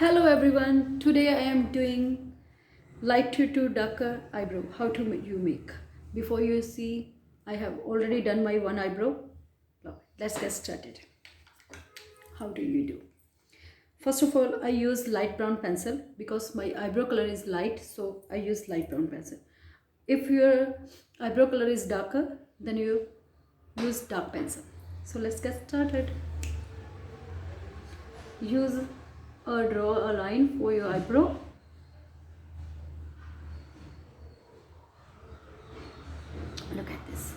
Hello everyone, today I am doing light to darker eyebrow. How to you make. Before you see, I have already done my one eyebrow. Now, let's get started. How do you do? First of all, I use light brown pencil because my eyebrow color is light, so I use light brown pencil. If your eyebrow color is darker, then you use dark pencil. So let's get started. Draw a line for your eyebrow. Look at this.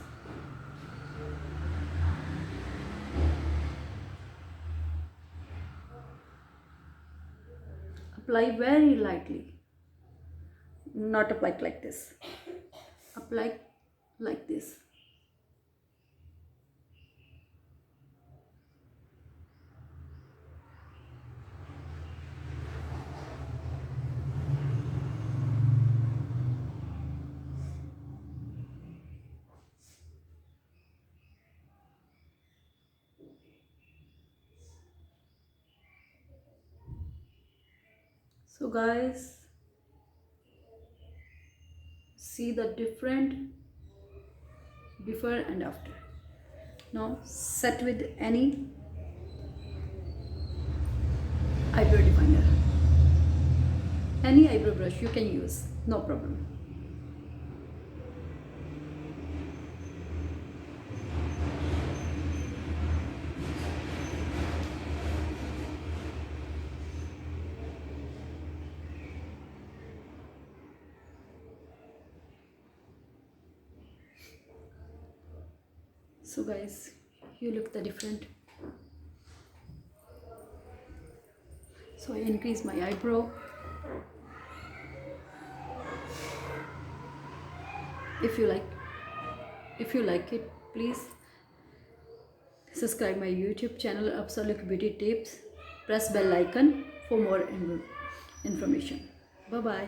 Apply very lightly. Not apply like this. Apply like this. So guys, see the different before and after. Now set with any eyebrow definer. Any eyebrow brush you can use, no problem. So guys, you look the different. So I increase my eyebrow. If you like it, please subscribe my YouTube channel Absolute Beauty Tips. Press bell icon for more information. Bye bye.